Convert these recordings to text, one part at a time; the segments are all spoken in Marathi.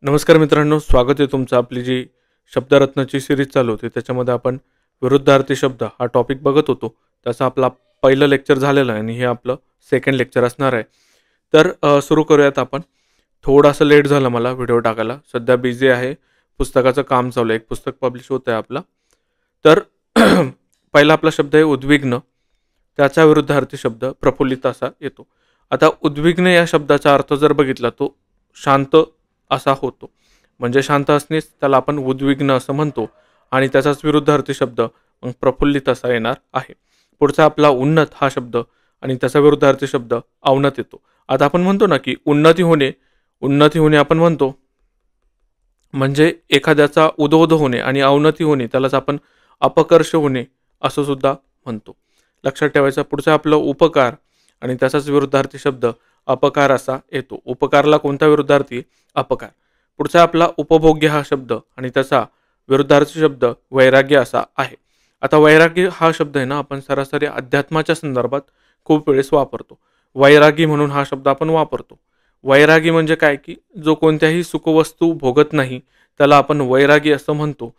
नमस्कार मित्रांनो, स्वागत आहे तुमचं. आपली जी शब्दरत्नाची सिरीज चालू होती त्याच्यामध्ये आपण विरुद्धार्थी शब्द हा टॉपिक बघत होतो. त्याचा आपला पहिलं लेक्चर झालेलं आहे आणि हे आपलं सेकंड लेक्चर असणार आहे. तर सुरू करूयात आपण. थोडासा लेट झाला मला व्हिडिओ टाकायला, सध्या बिझी आहे, पुस्तकाचं काम चालू आहे, एक पुस्तक पब्लिश होतं आहे आपला. तर पहिला आपला शब्द आहे उद्विग्न. त्याचा विरुद्धार्थी शब्द प्रफुल्लित असा येतो. आता उद्विग्न या शब्दाचा अर्थ जर बघितला तो शांत असा होतो. म्हणजे शांत असणेच त्याला आपण उद्विग्न असं म्हणतो आणि त्याचाच विरुद्धार्थी शब्द मग प्रफुल्लित असा येणार आहे. पुढचा आपला उन्नत हा शब्द आणि त्याचा विरुद्धार्थी शब्द अवनत येतो. आता आपण म्हणतो ना की उन्नती होणे आपण म्हणतो, म्हणजे एखाद्याचा उदोउद होणे, आणि अवनती होणे त्यालाच आपण अपकर्ष होणे असं सुद्धा म्हणतो. लक्षात ठेवायचं. पुढचं आपलं उपकार आणि त्याचाच विरुद्धार्थी शब्द अपकार असा येतो. उपकारला कोणता विरुद्धार्थी? अपकार. पुढचा आपला उपभोग्य हा शब्द आणि त्याचा विरुद्धार्थी शब्द वैराग्य असा आहे. आता वैराग्य हा शब्द आहे ना, आपण सरासरी अध्यात्माच्या संदर्भात खूप वेळेस वापरतो. वैरागी म्हणून हा शब्द आपण वापरतो. वैरागी म्हणजे काय, की जो कोणत्याही सुखवस्तू भोगत नाही त्याला आपण वैरागी असं म्हणतो,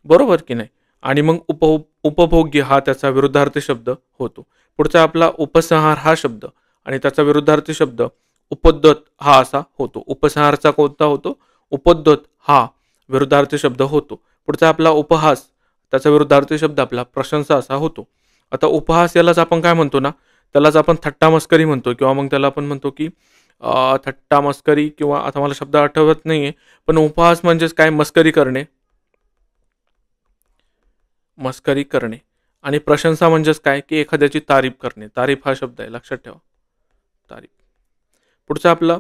बरोबर की नाही. आणि मग उपभोग्य हा त्याचा विरुद्धार्थी शब्द होतो. पुढचा आपला उपसंहार हा शब्द आणि त्याचा विरुद्धार्थी शब्द उपद्योत हा असा होतो. उपसंहारचा कोणता होतो? उपद्योत हा विरुद्धार्थी शब्द होतो. पुढचा आपला उपहास, त्याचा विरुद्धार्थी शब्द आपला प्रशंसा असा होतो. आता उपहास यालाच आपण काय म्हणतो ना, त्यालाच आपण थट्टा मस्करी म्हणतो, किंवा मग त्याला आपण म्हणतो की थट्टा मस्करी, किंवा आता मला शब्द आठवत नाहीये, पण उपहास म्हणजेच काय, मस्करी करणे. आणि प्रशंसा म्हणजेच काय, की एखाद्याची तारीफ करणे. तारीफ हा शब्द आहे, लक्षात ठेवा, तारीफ. पुढचा आपला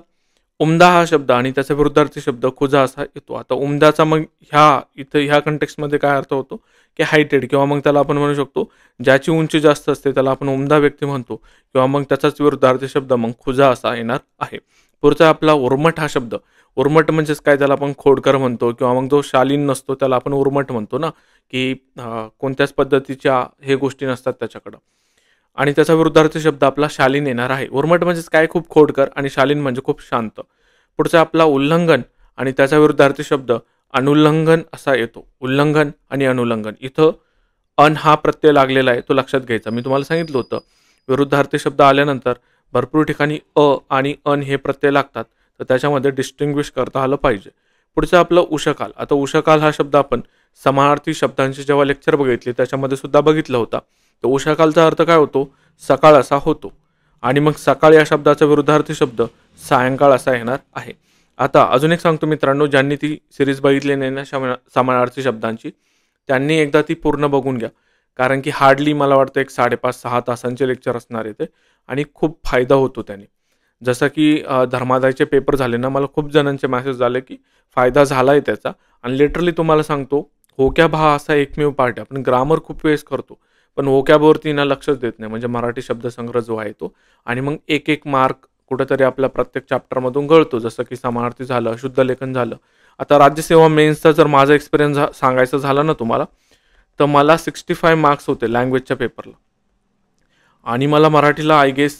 उमदा हा शब्द आणि त्याचा विरुद्धार्थी शब्द खुजा असा येतो. आता उमद्याचा मग ह्या कंटेक्स्टमध्ये काय अर्थ होतो, की हायटेड, किंवा मग त्याला आपण म्हणू शकतो ज्याची उंची जास्त असते त्याला आपण उमदा व्यक्ती म्हणतो, किंवा मग त्याचाच विरुद्धार्थी शब्द मग खुजा असा येणार आहे. पुढचा आपला उर्मट हा शब्द. उर्मट म्हणजेच काय, त्याला आपण खोडकर म्हणतो, किंवा मग जो शालीन नसतो त्याला आपण उर्मट म्हणतो ना, की कोणत्याच पद्धतीच्या हे गोष्टी नसतात त्याच्याकडं. आणि त्याचा विरुद्धार्थी शब्द आपला शालीन येणार आहे. उर्मट म्हणजेच काय, खूप खोडकर, आणि शालीन म्हणजे खूप शांत. पुढचा आपला उल्लंघन आणि त्याचा विरुद्धार्थी शब्द अनुल्लंघन असा येतो. उल्लंघन आणि अनुल्लंघन, इथं अन हा प्रत्यय लागलेला आहे, तो लक्षात घ्यायचा. मी तुम्हाला सांगितलं होतं विरुद्धार्थी शब्द आल्यानंतर भरपूर ठिकाणी अ आणि अन हे प्रत्यय लागतात, तर त्याच्यामध्ये डिस्टिंग्विश करता आलं पाहिजे. पुढचं आपलं उषकाल. आता उषकाल हा शब्द आपण समानार्थी शब्दांची जेव्हा लेक्चर बघितली त्याच्यामध्ये सुद्धा बघितलं होता. तर उषकालचा अर्थ काय होतो? सकाळ असा होतो. आणि मग सकाळ या शब्दाचा विरुद्धार्थी शब्द सायंकाळ असा येणार आहे. आता अजून एक सांगतो मित्रांनो, ज्यांनी ती सिरीज बघितली नाही ना समानार्थी शब्दांची, त्यांनी एकदा ती पूर्ण बघून घ्या, कारण की हार्डली मला वाटतं एक 5.5-6 तासांचे लेक्चर असणार आहे ते, आणि खूप फायदा होतो त्याने. जसं की धर्मादायचे पेपर झाले ना, मला खूप जणांचे मेसेज झाले की फायदा झाला आहे त्याचा. आणि लिटरली तुम्हाला सांगतो, होक्याब हा असा एकमेव पार्ट आहे. आपण ग्रामर खूप वेळेस करतो, पण होक्याबवरती ना लक्षच देत नाही, म्हणजे मराठी शब्दसंग्रह जो आहे तो. आणि मग एक मार्क कुठेतरी आपल्या प्रत्येक चॅप्टरमधून गळतो, जसं की समानार्थी झालं, शुद्ध लेखन झालं. आता राज्यसेवा मेन्सचा जर माझा एक्सपिरियन्स सांगायचा झाला ना तुम्हाला, तर मला 65 मार्क्स होते लँग्वेजच्या पेपरला, आणि मला मराठीला आय गेस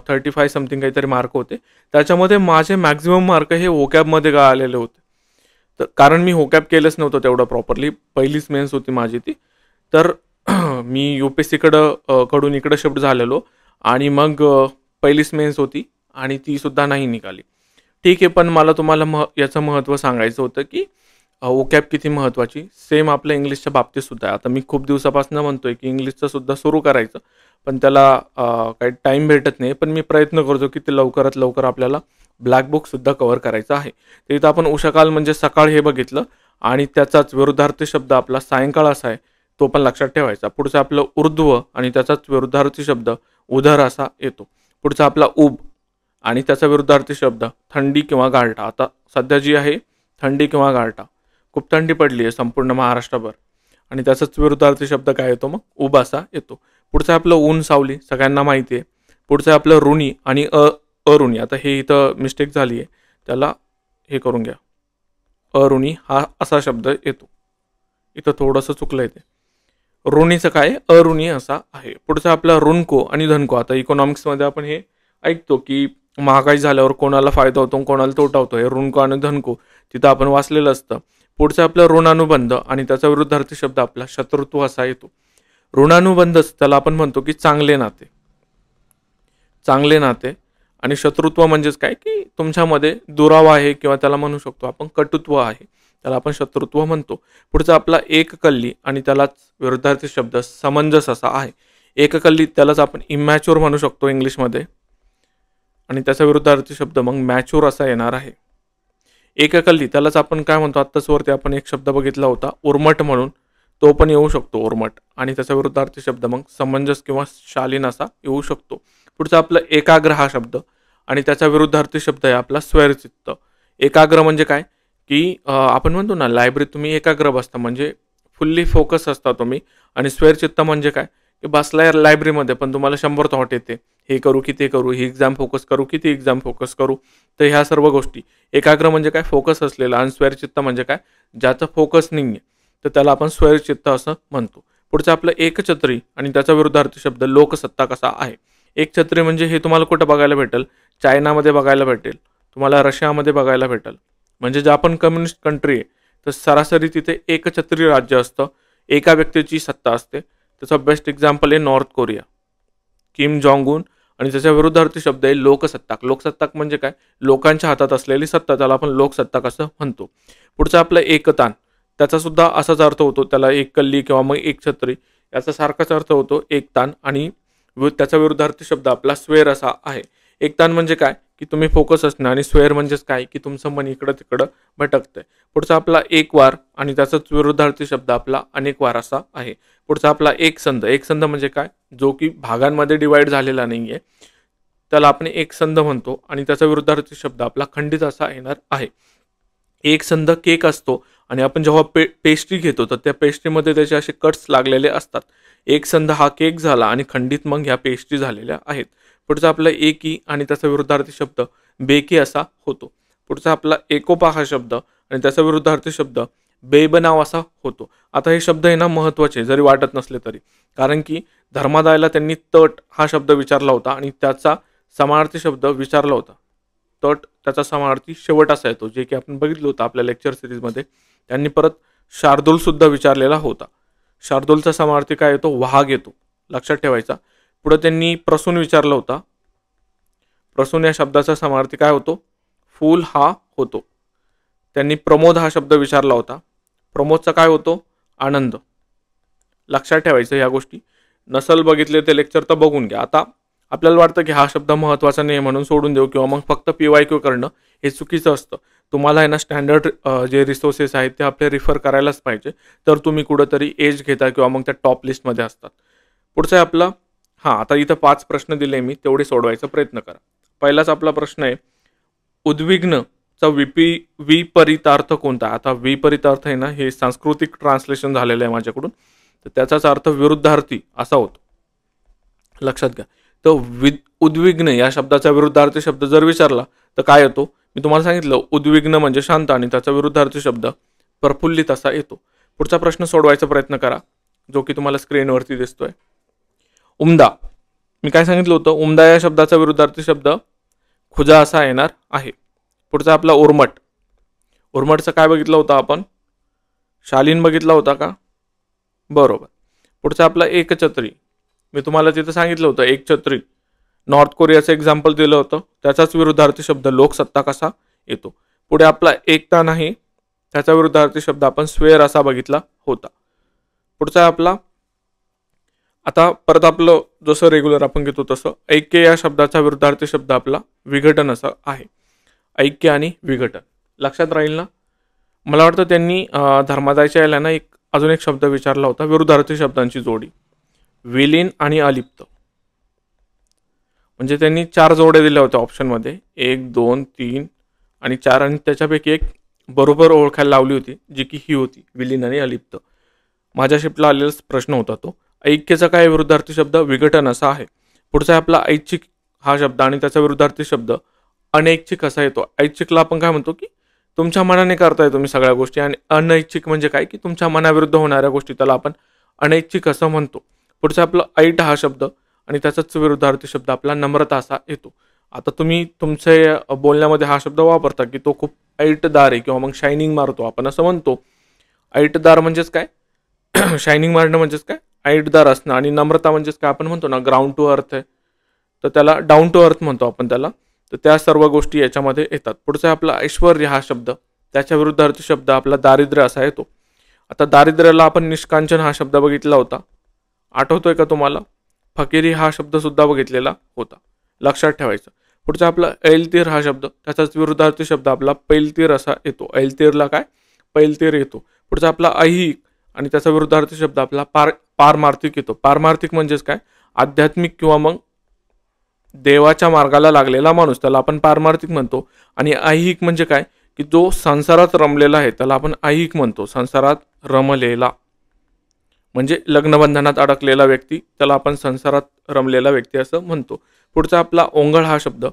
35 समथिंग काहीतरी मार्क होते. त्याच्यामध्ये माझे मॅक्झिमम मार्क हे होकॅबमध्ये आलेले होते. तर कारण मी होकॅब केलंच नव्हतं तेवढं प्रॉपरली, पहिलीच मेन्स होती माझी ती. तर मी कडून इकडं शिफ्ट झालेलो, आणि मग पहिलीच मेन्स होती आणि ती सुद्धा नाही निघाली. ठीक आहे, पण मला तुम्हाला याचं महत्त्व सांगायचं होतं की ओकॅब किती महत्त्वाची. सेम आपल्या इंग्लिशच्या बाबतीत सुद्धा आहे. आता मी खूप दिवसापासून म्हणतोय की इंग्लिशचं सुद्धा सुरू करायचं, पण त्याला काही टाईम भेटत नाही. पण मी प्रयत्न करतो की ते लवकरात लवकर आपल्याला ब्लॅक बुकसुद्धा कव्हर करायचं आहे. तर इथं आपण उषकाल म्हणजे सकाळ हे बघितलं, आणि त्याचाच विरुद्धार्थी शब्द आपला सायंकाळ असा आहे, तो पण लक्षात ठेवायचा. पुढचं आपलं ऊर्ध्व आणि त्याचाच विरुद्धार्थी शब्द उदर असा येतो. पुढचा आपला उब आणि त्याचा विरुद्धार्थी शब्द थंडी किंवा गारठा. आता सध्या जी आहे थंडी किंवा गारठा, खूप थंडी पडली आहे संपूर्ण महाराष्ट्रभर, आणि त्याचाच विरुद्धार्थी शब्द काय येतो? मग उब असा येतो. पुढचं आपलं ऊन सावली, सगळ्यांना माहिती आहे. पुढचं आपलं ऋणी आणि अऋणी. आता हे इथं मिस्टेक झाली आहे, त्याला हे करून घ्या. अऋणी हा असा शब्द येतो, इथं थोडंसं चुकलं आहे ते. ऋणीचं काय? अऋणी असा आहे. पुढचं आपला ऋणको आणि धनको. आता इकॉनॉमिक्समध्ये आपण हे ऐकतो की महागाई झाल्यावर कोणाला फायदा होतो कोणाला तोटा होतो हे ऋणको आणि धनको तिथं आपण वाचलेलं असतं. पुढचं आपलं ऋणानुबंध आणि त्याचा विरुद्धार्थी शब्द आपला शत्रुत्व असा येतो. ऋणानुबंधच त्याला आपण म्हणतो की चांगले नाते, चांगले नाते. आणि शत्रुत्व म्हणजेच काय की तुमच्यामध्ये दुरावा आहे किंवा त्याला म्हणू शकतो आपण कटुत्व आहे, त्याला आपण शत्रुत्व म्हणतो. पुढचा आपला एककल्ली आणि त्यालाच विरुद्धार्थी शब्द समंजस असा आहे. एककल्ली त्यालाच आपण इमॅच्युअर म्हणू शकतो इंग्लिशमध्ये आणि त्याचा विरुद्धार्थी शब्द मग मॅच्युअर असा येणार आहे. एककल्ली त्यालाच आपण काय म्हणतो, आत्ताच वरती आपण एक शब्द बघितला होता उर्मट म्हणून, तो पण येऊ शकतो उर्मट आणि त्याचा विरुद्धार्थी शब्द मग समंजस किंवा शालीन असा येऊ शकतो. पुढचा आपला एकाग्र हा शब्द आणि त्याचा विरुद्धार्थी शब्द आहे आपला स्वैरचित्त. एकाग्र म्हणजे काय की आपण म्हणतो ना लायब्ररीत तुम्ही एकाग्र बसता म्हणजे फुल्ली फोकस असता तुम्ही. आणि स्वैरचित्त म्हणजे काय की बसलाय लायब्ररीमध्ये पण तुम्हाला 100 थॉट येते, हे करू की ते करू, ही एक्झाम फोकस करू की ती एक्झाम फोकस करू. तर ह्या सर्व गोष्टी एकाग्र म्हणजे काय फोकस असलेला आणि स्वैरचित्त म्हणजे काय ज्याचं फोकस नाही आहे, तर त्याला आपण स्वैरचित्त असं म्हणतो. पुढचं आपलं एकछत्री आणि त्याचा विरुद्धार्थी शब्द लोकसत्ता कसा आहे. एकछत्री म्हणजे हे तुम्हाला कुठं बघायला भेटेल, चायनामध्ये बघायला भेटेल, तुम्हाला रशियामध्ये बघायला भेटेल. म्हणजे जे आपण कम्युनिस्ट कंट्री आहे तर सरासरी तिथे एकछत्री राज्य असतं, एका व्यक्तीची सत्ता असते. त्याचा बेस्ट एक्झाम्पल आहे नॉर्थ कोरिया, किम जॉंग उन. आणि त्याच्या विरुद्धार्थी शब्द आहे लोकसत्ताक. लोकसत्ताक म्हणजे काय लोकांच्या हातात असलेली सत्ता, त्याला आपण लोकसत्ताक असं म्हणतो. पुढचं आपलं एकतान, त्याचा सुद्धा असाच अर्थ होतो, त्याला एककल्ली किंवा मग एकछत्री याचा सारखाच अर्थ होतो एकतान. आणि त्याचा विरुद्धार्थी शब्द आपला स्वेर असा आहे. एकतान म्हणजे काय की तुम्ही फोकस असणं आणि स्वेर म्हणजेच काय की तुमचं मन इकडं तिकडं भटकतंय. पुढचा आपला एक वार आणि त्याचाच विरुद्धार्थी शब्द आपला अनेक वार असा आहे. पुढचा आपला एकसंध. एकसंध म्हणजे काय जो की भागांमध्ये डिवाइड झालेला नाही आहे, त्याला आपण एकसंध म्हणतो आणि त्याचा विरुद्धार्थी शब्द आपला खंडित असा येणार आहे. एकसंध केक असतो आणि आपण जेव्हा पेस्ट्री घेतो तर त्या पेस्ट्रीमध्ये त्याचे असे कट्स लागलेले असतात. एकसंध हा केक झाला आणि खंडित मग ह्या पेस्ट्री झालेल्या आहेत. पुढचा आपला एकी आणि त्याचा विरुद्धार्थी शब्द बेकी असा होतो. पुढचा आपला एकोपा हा शब्द आणि त्याचा विरुद्धार्थी शब्द बेबनाव असा होतो. आता हे शब्द आहे ना महत्त्वाचे जरी वाटत नसले तरी, कारण की धर्मादायाला त्यांनी तट हा शब्द विचारला होता आणि त्याचा समानार्थी शब्द विचारला होता. तट त्याचा समानार्थी शेवट असा येतो, जे की आपण बघितलं होतं आपल्या लेक्चर सिरीजमध्ये. त्यांनी परत शार्दूल सुद्धा विचारलेला होता. शार्दूलचा समानार्थी काय येतो वाहग येतो, लक्षात ठेवायचा. पुढे त्यांनी प्रसून विचारला होता. प्रसून या शब्दाचा समानार्थी काय होतो फूल हा होतो. त्यांनी प्रमोद हा शब्द विचारला होता. प्रमोदचा काय होतो आनंद. लक्षात ठेवायचं ह्या गोष्टी. नसल बघितले ते लेक्चर तर बघून घ्या. आता आपल्याला वाटतं की हा शब्द महत्त्वाचा नाही म्हणून सोडून देऊ किंवा मग फक्त PYQ करणं हे चुकीचं असतं. तुम्हाला आहे ना स्टँडर्ड जे रिसोर्सेस आहेत ते आपले रिफर करायलाच पाहिजे, तर तुम्ही कुठंतरी एज घेता किंवा मग त्या टॉप लिस्टमध्ये असतात. पुढचं आहे आपला आता इथं 5 प्रश्न दिले मी, तेवढे सोडवायचा प्रयत्न करा. पहिलाच आपला प्रश्न आहे उद्विग्नचा विपरीतार्थ कोणता. आता विपरीतार्थ आहे ना हे सांस्कृतिक ट्रान्सलेशन झालेलं आहे माझ्याकडून, तर त्याचाच अर्थ विरुद्धार्थी असा होतो, लक्षात घ्या. तर उद्विग्न या शब्दाचा विरुद्धार्थी शब्द जर विचारला तर काय येतो, मी तुम्हाला सांगितलं उद्विग्न म्हणजे शांत आणि त्याचा विरुद्धार्थी शब्द प्रफुल्लित असा येतो. पुढचा प्रश्न सोडवायचा प्रयत्न करा जो की तुम्हाला स्क्रीनवरती दिसतोय. उमदा, मी काय सांगितलं होतं उमदा या शब्दाचा विरुद्धार्थी शब्द खुजा असा येणार आहे. पुढचा आपला उर्मट. उर्मटचं काय बघितलं होतं आपण शालीन बघितला होता का, बरोबर. पुढचा आपला एकछत्री, मी तुम्हाला तिथं सांगितलं होतं एकछत्री नॉर्थ कोरियाचं एक्झाम्पल दिलं होतं, त्याचाच विरुद्धार्थी शब्द लोकसत्ता कसा येतो. पुढे आपला एकता नाही, त्याचा विरुद्धार्थी शब्द आपण स्वेर असा बघितला होता. पुढचा आपला आता परत आपलं जसं रेग्युलर आपण घेतो तसं ऐक्य या शब्दाचा विरुद्धार्थी शब्द आपला विघटन असा आहे. ऐक्य आणि विघटन लक्षात राहील ना. मला वाटतं त्यांनी धर्मादायाच्या याला ना अजून एक शब्द विचारला होता विरुद्धार्थी शब्दांची जोडी, विलीन आणि अलिप्त. म्हणजे त्यांनी 4 जोड्या दिल्या होत्या ऑप्शनमध्ये, 1 2 3 आणि 4, आणि त्याच्यापैकी एक बरोबर ओळखायला लावली होती जी की ही होती विलीन आणि अलिप्त. माझ्या शिफ्टला आलेला प्रश्न होता तो. ऐक्यचा काय विरुद्धार्थी शब्द विघटन असा आहे. पुढचा आहे आपला ऐच्छिक हा शब्द आणि त्याचा विरुद्धार्थी शब्द अनैच्छिक असा येतो. ऐच्छिकला आपण काय म्हणतो की तुमच्या मनाने करताय तुम्ही सगळ्या गोष्टी, आणि अनैच्छिक म्हणजे काय की तुमच्या मनाविरुद्ध होणाऱ्या गोष्टी, त्याला आपण अनैच्छिक असं म्हणतो. पुढचा आपला ऐट हा शब्द आणि त्याचाच विरुद्धार्थी शब्द आपला नम्रता असा येतो. आता तुम्ही तुमच्या बोलण्यामध्ये हा शब्द वापरता की तो खूप ऐटदार आहे किंवा मग शायनिंग मारतो, आपण असं म्हणतो. ऐटदार म्हणजेच काय? शायनिंग मारणं म्हणजेच काय? ऐटदार असणं. आणि नम्रता म्हणजेच काय? आपण म्हणतो ना ग्राउंड टू अर्थ आहे, तर त्याला डाऊन टू अर्थ म्हणतो आपण त्याला. तर त्या सर्व गोष्टी याच्यामध्ये येतात. पुढचा आपला ऐश्वर्य हा शब्द, त्याच्या विरुद्धार्थी शब्द आपला दारिद्र्य असा येतो. आता दारिद्र्याला आपण निष्कांचन हा शब्द बघितला होता, आठवतोय का तुम्हाला? फकिरी हा शब्द सुद्धा बघितलेला होता, लक्षात ठेवायचं. पुढचा आपला ऐलतीर हा शब्द, त्याचाच विरुद्धार्थी शब्द आपला पैलतीर असा येतो. ऐलतीरला काय? पैलतीर येतो. पुढचा आपला ऐहिक आणि त्याचा विरुद्धार्थी शब्द आपला पारमार्थिक येतो. पारमार्थिक म्हणजेच काय? आध्यात्मिक किंवा मग देवाच्या मार्गाला लागलेला माणूस, त्याला आपण पारमार्थिक म्हणतो. आणि ऐहिक म्हणजे काय? की जो संसारात रमलेला आहे त्याला आपण ऐहिक म्हणतो. संसारात रमलेला म्हणजे लग्नबंधनात अडकलेला व्यक्ती, त्याला आपण संसारात रमलेला व्यक्ती असं म्हणतो. पुढचा आपला ओंगळ हा शब्द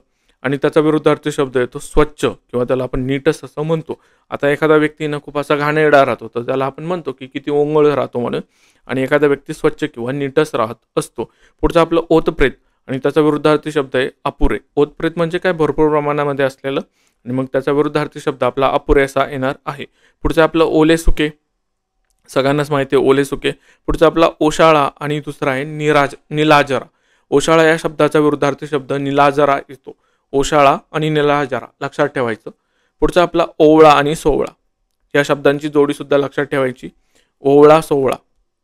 आणि त्याचा विरुद्धार्थी शब्द येतो स्वच्छ किंवा त्याला आपण नीटस असं म्हणतो. आता एखादा व्यक्ती ना खूप असा घाणेरडा राहतो तर त्याला आपण म्हणतो की किती ओंगळ राहतो म्हणून. आणि एखादा व्यक्ती स्वच्छ किंवा नीटस राहत असतो. पुढचं आपलं ओतप्रेत आणि त्याचा विरुद्धार्थी शब्द आहे अपुरे. ओतप्रेत म्हणजे काय? भरपूर प्रमाणामध्ये असलेलं. आणि मग त्याचा विरुद्धार्थी शब्द आपला अपुरेसा येणार आहे. पुढचं आपलं ओले सुके, सगळ्यांनाच माहिती आहे ओले सुके. पुढचा आपला ओशाळा आणि दुसरा आहे निलाजरा. ओशाळा या शब्दाचा विरुद्धार्थी शब्द निलाजरा येतो. ओशाळा आणि निलाजरा लक्षात ठेवायचं. पुढचा आपला ओवळा आणि सोवळा, या शब्दांची जोडी सुद्धा लक्षात ठेवायची. ओवळा सोवळा.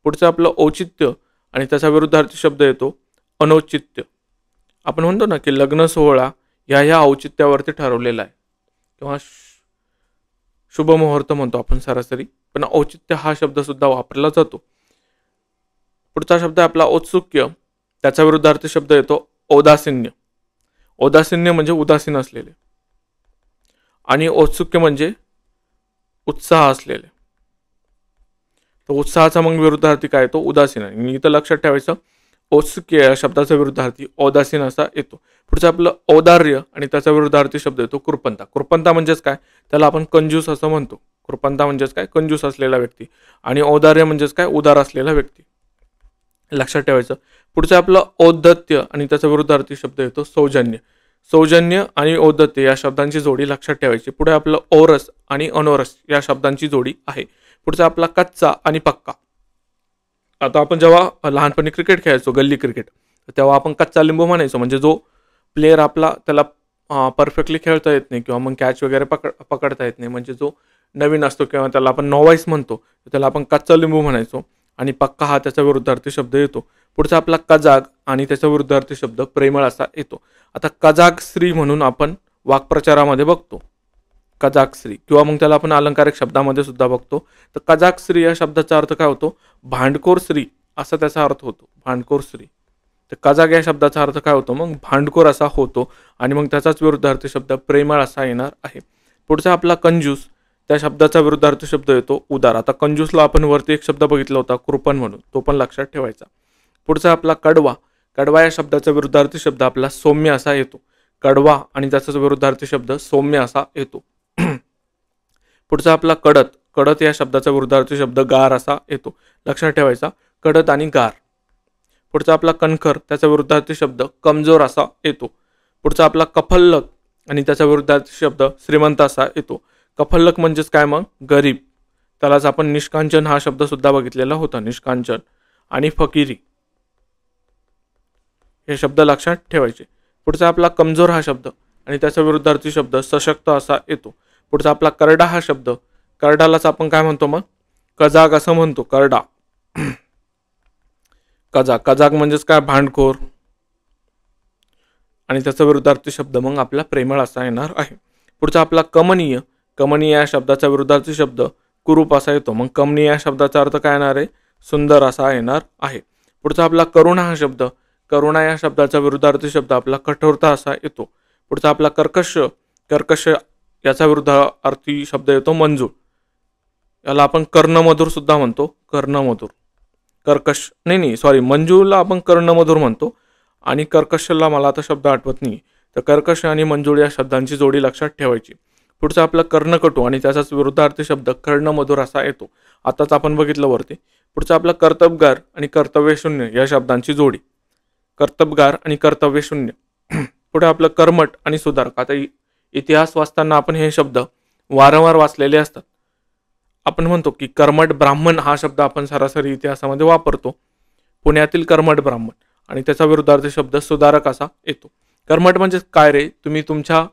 पुढचं आपलं औचित्य आणि त्याचा विरुद्धार्थी शब्द येतो अनौचित्य. आपण म्हणतो ना की लग्न सोहळा ह्या औचित्यावरती ठरवलेला आहे किंवा शुभ मुहूर्त म्हणतो आपण सरासरी, पण औचित्य हा शब्द सुद्धा वापरला जातो. पुढचा शब्द आपला औत्सुक्य, त्याचा विरुद्धार्थी शब्द येतो औदासीन्य. औदासीन्य म्हणजे उदासीन असलेले आणि औत्सुक्य म्हणजे उत्साह असलेले. तर उत्साहाचा मग विरुद्धार्थी काय येतो? उदासीन. आणि इथं लक्षात ठेवायचं औत्सुक्य या शब्दाचा विरुद्धार्थी औदासीन असा येतो. पुढचं आपलं औदार्य आणि त्याचा विरुद्धार्थी शब्द येतो कृपणता. कृपणता म्हणजेच काय? त्याला आपण कंजूस असं म्हणतो. कृपणता म्हणजेच काय? कंजूस असलेला व्यक्ती. आणि औदार्य म्हणजेच काय? उदार असलेला व्यक्ती. लक्षात ठेवायचं. पुढचं आपलं औद्धत्य आणि त्याचा विरुद्धार्थी शब्द येतो सौजन्य. सौजन्य आणि औद्धत्य या शब्दांची जोडी लक्षात ठेवायची. पुढे आपलं औरस आणि अनोरस या शब्दांची जोडी आहे. पुढचा आपला कच्चा आणि पक्का. आता आपण जेव्हा लहानपणी क्रिकेट खेळायचो, गल्ली क्रिकेट, तेव्हा आपण कच्चा लिंबू म्हणायचो. म्हणजे जो प्लेयर आपला त्याला परफेक्टली खेळता येत नाही किंवा मग कॅच वगैरे पकडता येत नाही, म्हणजे जो नवीन असतो किंवा त्याला आपण नॉवाईस म्हणतो, त्याला आपण कच्चा लिंबू म्हणायचो. आणि पक्का हा त्याचा विरुद्धार्थी शब्द येतो. पुढचा आपला कजाग आणि त्याचा विरुद्धार्थी शब्द प्रेमळ असा येतो. आता कजाग स्त्री म्हणून आपण वाक्प्रचारामध्ये बघतो, कजाक स्त्री, किंवा मग त्याला आपण अलंकारिक शब्दामध्ये सुद्धा बघतो. तर कजाक स्त्री या शब्दाचा अर्थ काय होतो? भांडखोर स्त्री असा त्याचा अर्थ होतो, भांडखोर स्त्री. तर कजाक या शब्दाचा अर्थ काय होतो? मग भांडखोर असा होतो. आणि मग त्याचाच विरुद्धार्थी शब्द प्रेमळ असा येणार आहे. पुढचा आपला कंजूस, त्या शब्दाचा विरुद्धार्थी शब्द येतो उदार. आता कंजूसला आपण वरती एक शब्द बघितला होता कृपण म्हणून, तो पण लक्षात ठेवायचा. पुढचा आपला कडवा. कडवा या शब्दाचा विरुद्धार्थी शब्द आपला सौम्य असा येतो. कडवा आणि त्याचा विरुद्धार्थी शब्द सौम्य असा येतो. पुढचा आपला कडत. कडत या शब्दाचा विरुद्धार्थी शब्द गार असा येतो. लक्षात ठेवायचा, कडत आणि गार. पुढचा आपला कणखर, त्याचा विरुद्धार्थी शब्द कमजोर असा येतो. पुढचा आपला कफल्लक आणि त्याचा विरुद्धार्थी शब्द श्रीमंत असा येतो. कफल्लक म्हणजेच काय? मग गरीब. त्यालाच आपण निष्कांचन हा शब्द सुद्धा बघितलेला होता, निष्कांचन. आणि फकिरी हे शब्द लक्षात ठेवायचे. पुढचा आपला कमजोर हा शब्द आणि त्याचा विरुद्धार्थी शब्द सशक्त असा येतो. पुढचा आपला करडा हा शब्द, करडालाच आपण काय म्हणतो? मग कजाग असं म्हणतो, करडा. कजाग म्हणजेच काय? भांडखोर. आणि त्याचा विरुद्धार्थी शब्द मग आपला प्रेमळ असा येणार आहे. पुढचा आपला कमनीय. कमनीय या शब्दाचा विरुद्धार्थी शब्द कुरूप असा येतो. मग कमनीय या शब्दाचा अर्थ काय येणार आहे? सुंदर असा येणार आहे. पुढचा आपला करुणा हा शब्द, करुणा या शब्दाचा विरुद्धार्थी शब्द आपला कठोरता असा येतो. पुढचा आपला कर्कश. कर्कश याचा विरुद्धार्थी शब्द येतो मंजूळ. याला आपण कर्णमधुर सुद्धा म्हणतो, कर्णमधुर. कर्कश सॉरी, मंजूळला आपण कर्णमधुर म्हणतो आणि कर्कशला मला आता शब्द आठवत नाही. तर कर्कश आणि मंजूळ या शब्दांची जोडी लक्षात ठेवायची. पुढचा आपला कर्णकटू आणि त्याचाच विरुद्धार्थी शब्द कर्णमधुर असा येतो. आताच आपण बघितलं वरती. पुढचा आपला कर्तबगार आणि कर्तव्यशून्य या शब्दांची जोडी, कर्तबगार आणि कर्तव्यशून्य. पुढे आपलं कर्मठ आणि सुधारक. आता इतिहास वाचताना आपण हे शब्द वारंवार वाचलेले असतात. आपण म्हणतो की कर्मठ ब्राह्मण हा शब्द आपण सरासरी इतिहासामध्ये वापरतो. पुण्यातील कर्मठ ब्राह्मण आणि त्याचा विरुद्धार्थी शब्द सुधारक असा येतो. कर्मठ म्हणजे काय रे, तुम्ही तुमच्या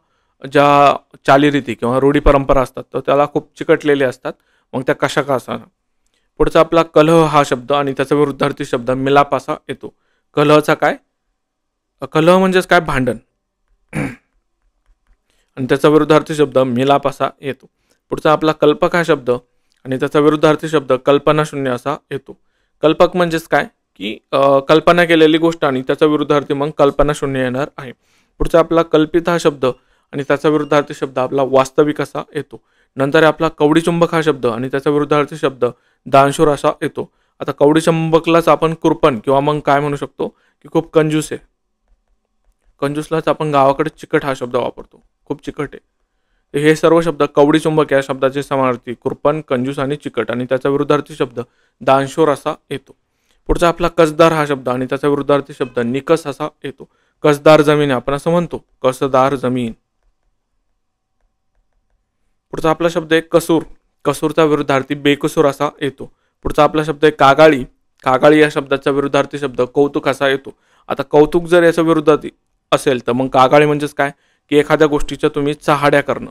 ज्या चालीरीती किंवा रूढी परंपरा असतात तर त्याला खूप चिकटलेले असतात, मग त्या कशा का असणार. पुढचा आपला कलह हा शब्द आणि त्याचा विरुद्धार्थी शब्द मिलाप असा येतो. कलहचा काय, कलह म्हणजेच काय, भांडण, आणि त्याचा विरुद्धार्थी शब्द मिलाप असा येतो. पुढचा आपला कल्पक हा शब्द आणि त्याचा विरुद्धार्थी शब्द कल्पनाशून्य असा येतो. कल्पक म्हणजेच काय की कल्पना केलेली गोष्ट आणि त्याचा विरुद्धार्थी मग कल्पनाशून्य येणार आहे. पुढचा आपला कल्पित हा शब्द आणि त्याचा विरुद्धार्थी शब्द आपला वास्तविक असा येतो. नंतर आपला कवडीचुंबक हा शब्द आणि त्याचा विरुद्धार्थी शब्द दानशूर असा येतो. आता कवडीचुंबकलाच आपण कुरपण किंवा मग काय म्हणू शकतो की खूप कंजूस आहे. कंजूसलाच आपण गावाकडे चिकट हा शब्द वापरतो, खूप चिकट आहे. हे सर्व शब्द कवडीचुंबक या शब्दाचे समानार्थी कुरपण, कंजूस आणि चिकट आणि त्याचा विरुद्धार्थी शब्द दानशूर असा येतो. पुढचा आपला कसदार हा शब्द आणि त्याचा विरुद्धार्थी शब्द निकस असा येतो. कसदार जमीन आपण असं म्हणतो, कसदार जमीन. पुढचा आपला शब्द आहे कसूर. कसूरचा विरुद्धार्थी बेकसूर असा येतो. पुढचा आपला शब्द आहे कागाळी. कागाळी या शब्दाचा विरुद्धार्थी शब्द कौतुक असा येतो. आता कौतुक जर याचा विरुद्धार्थी असेल तर मग कागाळी म्हणजेच काय की एखाद्या गोष्टीच्या तुम्ही चहाड्या करणं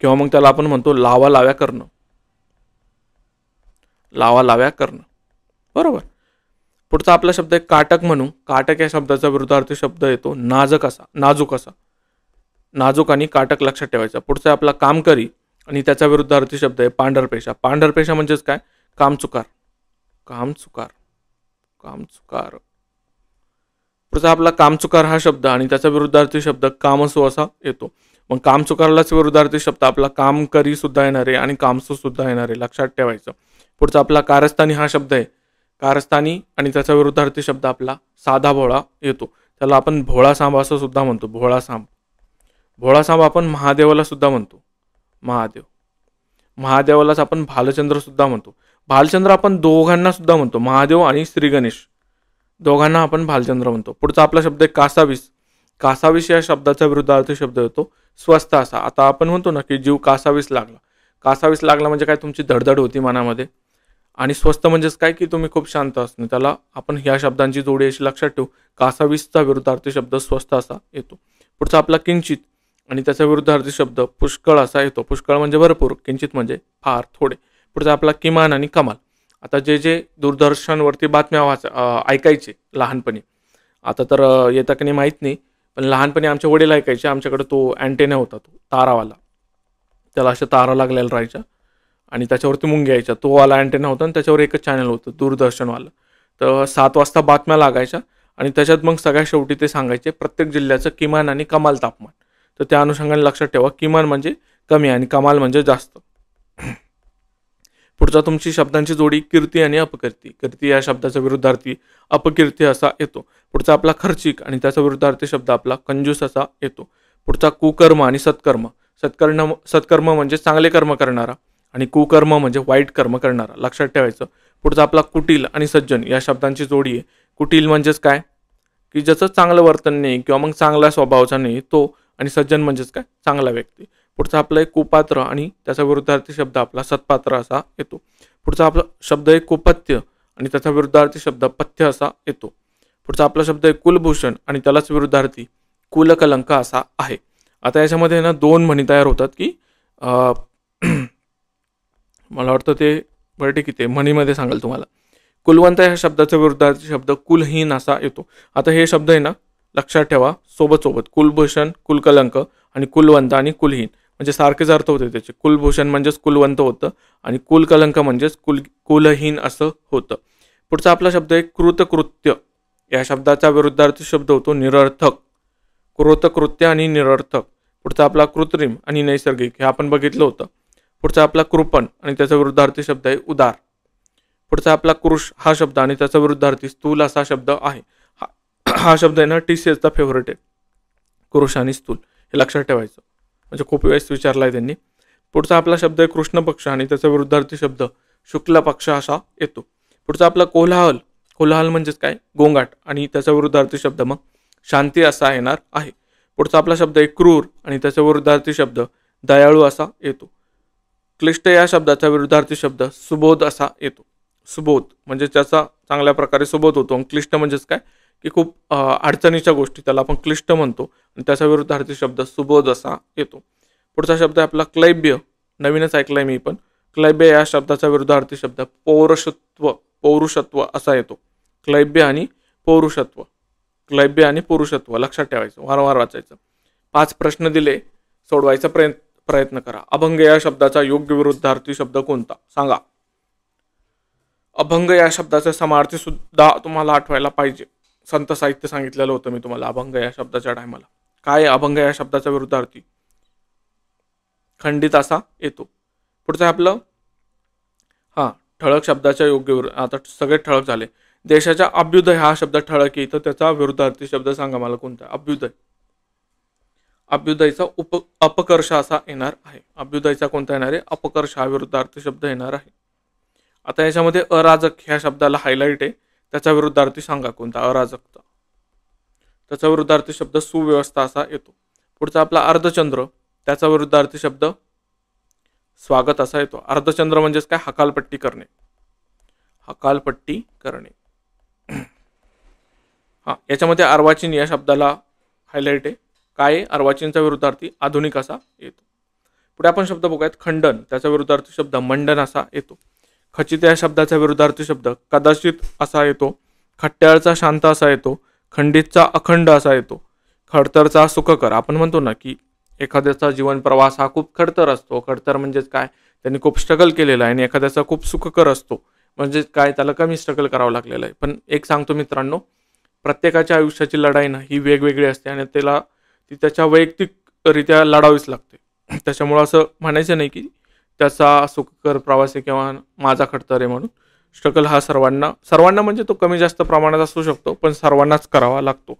किंवा मग त्याला आपण म्हणतो लावा लाव्या करणं. बरोबर. पुढचा आपला शब्द आहे काटक म्हणून. काटक या शब्दाचा विरुद्धार्थी शब्द येतो नाजूक असा. नाजूक आणि काटक लक्षात ठेवायचा. पुढचा आपला कामकरी आणि त्याचा विरुद्धार्थी शब्द आहे पांढरपेशा. पांढरपेशा म्हणजेच काय, कामचुकार. पुढचा आपला कामचुकार हा शब्द आणि त्याचा विरुद्धार्थी शब्द कामसू असा येतो. मग कामचुकारलाच विरुद्धार्थी शब्द आपला कामकरी सुद्धा येणार आहे आणि कामसू सुद्धा येणार आहे, लक्षात ठेवायचं. पुढचा आपला कारस्थानी हा शब्द आहे. कारस्थानी आणि त्याचा विरुद्धार्थी शब्द आपला साधा भोळा येतो. त्याला आपण भोळासांब असं सुद्धा म्हणतो. भोळासांब आपण महादेवाला सुद्धा म्हणतो. महादेवालाच आपण भालचंद्र सुद्धा म्हणतो. भालचंद्र आपण दोघांना सुद्धा म्हणतो, महादेव आणि श्री गणेश दोघांना आपण भालचंद्र म्हणतो. पुढचा आपला शब्द आहे कासावीस. कासावीस या शब्दाचा विरुद्धार्थी शब्द येतो स्वस्थ असा. आता आपण म्हणतो ना की जीव कासावीस लागला म्हणजे काय, तुमची धडधड होती मनामध्ये. आणि स्वस्थ म्हणजेच काय की तुम्ही खूप शांत असणे. त्याला आपण ह्या शब्दांची जोडी अशी लक्षात ठेवू. कासावीसचा विरुद्धार्थी शब्द स्वस्थ असा येतो. पुढचा आपला किंचित आणि त्याचा विरुद्धार्थी शब्द पुष्कळ असा येतो. पुष्कळ म्हणजे भरपूर, किंचित म्हणजे फार, थोडे. पुढचा आपला किमान आणि कमाल. आता जे दूरदर्शनवरती बातम्या ऐकायचे लहानपणी, आता तर येतं की नाही माहीत नाही, पण लहानपणी आमचे वडील ऐकायचे. आमच्याकडे तो अँटेना होता, तो तारावाला, त्याला अशा तारा लागलेला राहायच्या आणि त्याच्यावरती मुंग्या यायच्या. तो वाला अँटेना होता आणि त्याच्यावर एकच चॅनल होतं दूरदर्शनवालं. तर 7 वाजता बातम्या लागायच्या आणि त्याच्यात मग सगळ्या शेवटी ते सांगायचे प्रत्येक जिल्ह्याचं किमान आणि कमाल तापमान. तर त्या अनुषंगाने लक्षात ठेवा, किमान म्हणजे कमी आणि कमाल म्हणजे जास्त. पुढचा तुमची शब्दांची जोडी कीर्ती आणि अपकीर्ती. कीर्ती या शब्दाचा विरुद्धार्थी अपकीर्ती असा येतो. पुढचा आपला खर्चिक आणि त्याचा विरुद्धार्थी शब्द आपला कंजूस असा येतो. पुढचा कुकर्म आणि सत्कर्म. सत्कर्म म्हणजे चांगले कर्म करणारा आणि कुकर्म म्हणजे वाईट कर्म करणारा, लक्षात ठेवायचं. पुढचा आपला कुटील आणि सज्जन या शब्दांची जोडी आहे. कुटील म्हणजेच काय की ज्याचं चांगलं वर्तन नाही किंवा मग चांगल्या स्वभावाचा नाही तो, आणि सज्जन म्हणजेच काय, चांगला व्यक्ती. पुढचा आपला एक कुपात्र आणि त्याचा विरुद्धार्थी शब्द आपला सत्पात्र असा येतो. पुढचा आपला शब्द आहे कुपथ्य आणि त्याचा विरुद्धार्थी शब्द पथ्य असा येतो. पुढचा आपला शब्द आहे कुलभूषण आणि त्यालाच विरुद्धार्थी कुलकलंक असा आहे. आता याच्यामध्ये ना 2 म्हणी तयार होतात की मला वाटतं ते बरं ठीक आहे, ते म्हणीमध्ये सांगाल तुम्हाला. कुलवंत या शब्दाचा विरुद्धार्थी शब्द कुलहीन असा येतो. आता हे शब्द आहे ना लक्षात ठेवा सोबत कुलभूषण, कुलकलंक आणि कुलवंत आणि कुलहीन म्हणजे सारखेच अर्थ होते त्याचे. कुलभूषण म्हणजेच कुलवंत होतं आणि कुलकलंक म्हणजेच कुलहीन असं होतं. पुढचा आपला शब्द आहे कृतकृत्य. या शब्दाचा विरुद्धार्थी शब्द होतो निरर्थक. कृतकृत्य आणि निरर्थक. पुढचा आपला कृत्रिम आणि नैसर्गिक हे आपण बघितलं होतं. पुढचा आपला कृपण आणि त्याचा विरुद्धार्थी शब्द आहे उदार. पुढचा आपला कृश हा शब्द आणि त्याचा विरुद्धार्थी स्थूल असा शब्द आहे. हा शब्द आहे ना TCSचा फेवरेट आहे, कृश आणि स्थूल, हे लक्षात ठेवायचं, म्हणजे खूप वेळेस विचारला आहे त्यांनी. पुढचा आपला शब्द आहे कृष्ण पक्ष आणि त्याचा विरुद्धार्थी शब्द शुक्ल पक्ष असा येतो. पुढचा आपला कोलाहल. कोलाहल म्हणजेच काय, गोंगाट, आणि त्याच्या विरुद्धार्थी शब्द मग शांती असा येणार आहे. पुढचा आपला शब्द आहे क्रूर आणि त्याच्या विरुद्धार्थी शब्द दयाळू असा येतो. क्लिष्ट या शब्दाचा विरुद्धार्थी शब्द सुबोध असा येतो. सुबोध म्हणजे त्याचा चांगल्या प्रकारे सुबोध होतो. क्लिष्ट म्हणजेच काय की खूप अडचणीच्या गोष्टी त्याला आपण क्लिष्ट म्हणतो आणि त्याच्या विरुद्धार्थी शब्द सुबोध असा येतो. पुढचा शब्द आहे आपला क्लैब्य. नवीनच ऐकलाय मी पण. क्लैब्य या शब्दाचा विरुद्धार्थी शब्द पौरुषत्व असा येतो. क्लैब्य आणि पौरुषत्व, क्लैब्य आणि पुरुषत्व लक्षात ठेवायचं, वारंवार वाचायचं. 5 प्रश्न दिले, सोडवायचा प्रयत्न करा. अभंग या शब्दाचा योग्य विरुद्धार्थी शब्द कोणता सांगा. अभंग या शब्दाचे समार्थी सुद्धा तुम्हाला आठवायला पाहिजे. संत साहित्य सांगितलेलं होतं मी तुम्हाला अभंग या शब्दाच्या टायमाला. काय अभंग या शब्दाचा विरुद्धार्थी? खंडित असा येतो. पुढचं आपलं ठळक शब्दाच्या योग्य आता सगळे ठळक झाले. देशाच्या अभ्युदय हा शब्द ठळक येतो, त्याचा विरुद्धार्थी शब्द सांगा मला कोणता. अभ्युदय, अभ्युदयचा अपकर्ष असा येणार आहे. अभ्युदयचा कोणता येणार आहे? अपकर्ष हा विरुद्धार्थी शब्द येणार आहे. आता याच्यामध्ये अराजक ह्या शब्दाला हायलाइट आहे, त्याचा विरुद्धार्थी सांगा कोणता. अराजकता, त्याचा विरुद्धार्थी शब्द सुव्यवस्था असा येतो. पुढचा आपला अर्धचंद्र, त्याचा विरुद्धार्थी शब्द स्वागत असा येतो. अर्धचंद्र म्हणजेच काय? हकालपट्टी करणे, हकालपट्टी करणे. याच्यामध्ये अर्वाचीन या शब्दाला हायलाइट आहे. काय? अर्वाचीनचा विरुद्धार्थी आधुनिक असा येतो. पुढे आपण शब्द बघूयात. खंडन, त्याचा विरुद्धार्थी शब्द मंडन असा येतो. खचित या शब्दाचा विरुद्धार्थी शब्द कदाचित असा येतो. खट्याळचा शांत असा येतो. खंडितचा अखंड असा येतो. खडतरचा सुखकर. आपण म्हणतो ना की एखाद्याचा जीवन प्रवास हा खूप खडतर असतो. खडतर म्हणजेच काय? त्यांनी खूप स्ट्रगल केलेला आहे. आणि एखाद्याचा खूप सुखकर असतो म्हणजे काय? त्याला कमी स्ट्रगल करावं लागलेलं आहे. पण एक सांगतो मित्रांनो, प्रत्येकाच्या आयुष्याची लढाई ना ही वेगवेगळी असते आणि त्याला ती त्याच्या वैयक्तिकरित्या लढावीच लागते. त्याच्यामुळं असं म्हणायचं नाही की त्याचा सुखकर प्रवास आहे किंवा माझा खडतर आहे म्हणून. स्ट्रगल हा सर्वांना म्हणजे तो कमी जास्त प्रमाणात असू शकतो, पण सर्वांनाच करावा लागतो.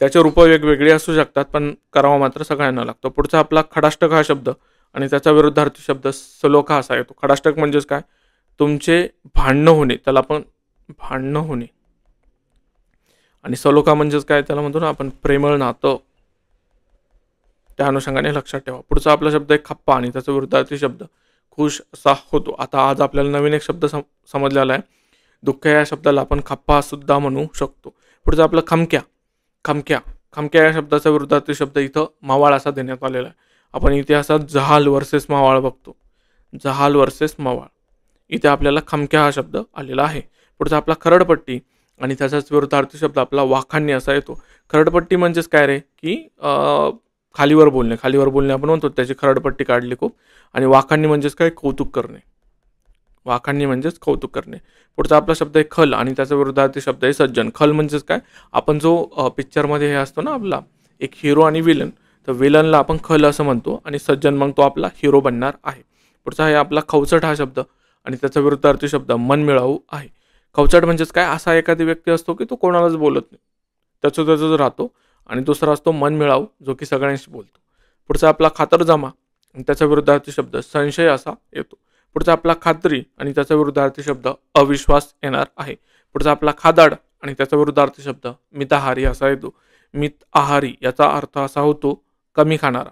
त्याचे रूप वेगवेगळी असू शकतात, पण करावा मात्र सगळ्यांना लागतो. पुढचा आपला खडाष्टक हा शब्द आणि त्याचा विरुद्धार्थी शब्द सलोखा असा येतो. खडाष्टक म्हणजेच काय? तुमचे भांडणं होणे, त्याला आपण भांडणं होणे. आणि सलोखा म्हणजेच काय? त्याला म्हणतो ना आपण प्रेमळ नातं. त्या अनुषंगाने लक्षात ठेवा. पुढचा आपला शब्द आहे खप्पा आणि त्याचा विरुद्धार्थी शब्द खुश असा होतो. आता आज आपल्याला नवीन एक शब्द समजलेला आहे. दुःख या शब्दाला आपण खप्पा सुद्धा म्हणू शकतो. पुढचा आपला खमक्या. खमक्या या शब्दाचा विरुद्धार्थी शब्द इथं मावाळ असा देण्यात आलेला आहे. आपण इतिहासात जहाल वर्सेस मावाळ बघतो. जहाल वर्सेस मावाळ. इथे आपल्याला खमक्या हा शब्द आलेला आहे. पुढचा आपला खरडपट्टी आणि त्याचाच विरुद्धार्थी शब्द आपला वाखाणणी असा येतो. खरडपट्टी म्हणजेच काय रे? की खालीवर बोलणे आपण म्हणतो, त्याची खरडपट्टी काढली खूप. आणि वाखाणणी म्हणजेच काय? कौतुक करणे. वाखाणणी म्हणजेच कौतुक करणे. पुढचा आपला शब्द आहे खल आणि त्याचा विरुद्धार्थी शब्द आहे सज्जन. खल म्हणजेच काय? आपण जो पिक्चरमध्ये हे असतो ना आपला एक हिरो आणि विलन, तर विलनला आपण खल असं म्हणतो आणि सज्जन मग तो आपला हिरो बनणार आहे. पुढचा आहे आपला खवचट हा शब्द आणि त्याचा विरुद्धार्थी शब्द मनमिळाऊ आहे. खवचट म्हणजेच काय? असा एखादी व्यक्ती असतो की तो कोणालाच बोलत नाही, त्याचं राहतो. आणि दुसरा असतो मनमिळाऊ, जो की सगळ्यांशी बोलतो. पुढचा आपला खातरजमा आणि त्याचा विरुद्धार्थी शब्द संशय असा येतो. पुढचा आपला खात्री आणि त्याचा विरुद्धार्थी शब्द अविश्वास येणार आहे. पुढचा आपला खादाड आणि त्याचा विरुद्धार्थी शब्द मिताहारी असा येतो. मित आहारी याचा अर्थ असा होतो कमी खाणारा,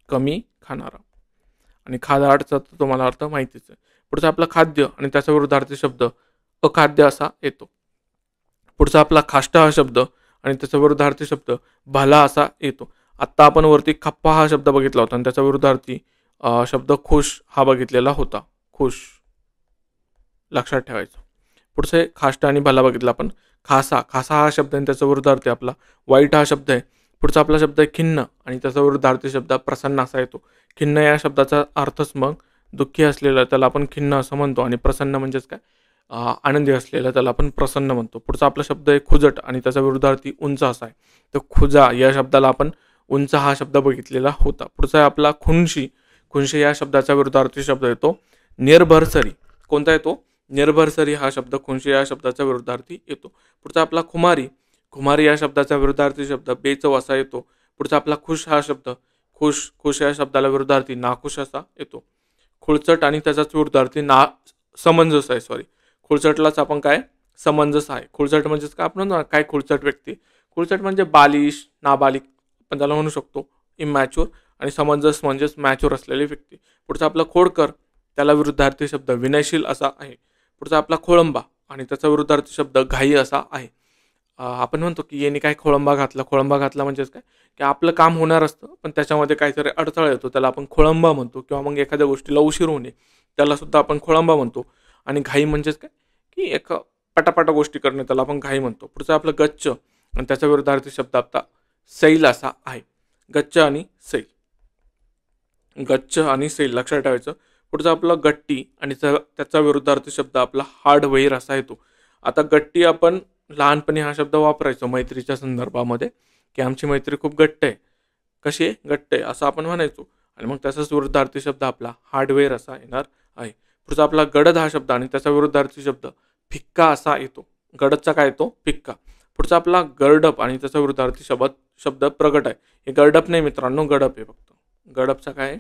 कमी खाणारा. आणि खादाडचा तर तुम्हाला अर्थ माहितीच आहे. पुढचा आपला खाद्य आणि त्याचा विरुद्धार्थी शब्द अखाद्य असा येतो. पुढचा आपला खाष्ट हा शब्द आणि त्याचा विरुद्धार्थी शब्द भला असा येतो. आत्ता आपण वरती खप्पा हा शब्द बघितला होता आणि त्याचा विरुद्धार्थी शब्द खुश हा बघितलेला होता. खुश लक्षात ठेवायचं. पुढचे खाष्ट आणि भला बघितला आपण. खासा हा शब्द आणि त्याचा विरुद्धार्थी आपला वाईट हा शब्द आहे. पुढचा आपला शब्द आहे खिन्न आणि त्याचा विरुद्धार्थी शब्द प्रसन्न असा येतो. खिन्न या शब्दाचा अर्थच मग दुःखी असलेलं त्याला आपण खिन्न असं म्हणतो आणि प्रसन्न म्हणजेच काय? आनंदी असलेला त्याला आपण प्रसन्न म्हणतो. पुढचा आपला शब्द आहे खुजट आणि त्याचा विरुद्धार्थी उंच असा आहे. तर खुजा या शब्दाला आपण उंच हा शब्द बघितलेला होता. पुढचा आहे आपला खुनशी या शब्दाचा विरुद्धार्थी शब्द येतो निर्भरसरी. कोणता येतो? निर्भरसरी हा शब्द खुनशी या शब्दाचा विरुद्धार्थी येतो. पुढचा आपला खुमारी या शब्दाचा विरुद्धार्थी शब्द बेचव असा येतो. पुढचा आपला खुश हा शब्द खुश या शब्दाला विरुद्धार्थी नाखुश असा येतो. खुळचट आणि त्याचाच विरुद्धार्थी समंजस आहे. खुळचटलाच आपण काय? समंजस आहे. खुळचट म्हणजेच काय, आपण म्हणतो ना काय खुळचट व्यक्ती. खुळचट म्हणजे बालिश, नाबालिक आपण त्याला म्हणू शकतो, इमॅच्युअर. आणि समंजस म्हणजेच मॅच्युअर असलेली व्यक्ती. पुढचा आपला खोडकर, त्याला विरुद्धार्थी शब्द विनयशील असा आहे. पुढचा आपला खोळंबा आणि त्याचा विरुद्धार्थी शब्द घाई असा आहे. आपण म्हणतो की यांनी काय खोळंबा घातला. खोळंबा घातला म्हणजेच काय, की आपलं काम होणार असतं पण त्याच्यामध्ये काहीतरी अडथळा येतो, त्याला आपण खोळंबा म्हणतो. किंवा मग एखाद्या गोष्टीला उशीर होणे, त्याला सुद्धा आपण खोळंबा म्हणतो. आणि घाई म्हणजेच काय, की एक पटापटा गोष्टी करणे, त्याला आपण घाई म्हणतो. पुढचं आपलं गच्च आणि त्याचा विरुद्धार्थी शब्द आपला सैल असा आहे. गच्च आणि सैल, गच्च आणि सैल लक्षात ठेवायचं. पुढचा आपला गट्टी आणि त्याचा विरुद्धार्थी शब्द आपला हार्डवेअर असा येतो. आता गट्टी आपण लहानपणी हा शब्द वापरायचो मैत्रीच्या संदर्भामध्ये, की आमची मैत्री खूप घट्ट आहे. कशी आहे, घट्ट आहे असं आपण म्हणायचो. आणि मग त्याचाच विरुद्धार्थी शब्द आपला हार्डवेअर असा येणार आहे. पुढचा आपला गडद हा शब्द आणि त्याचा विरुद्धार्थी शब्द फिक्का असा येतो. गडदचा काय येतो, फिक्का. पुढचा आपला गर्डप आणि त्याचा विरुद्धार्थी शब्द प्रगट आहे. हे गर्डप नाही मित्रांनो, गडप आहे फक्त. गडपचा काय आहे,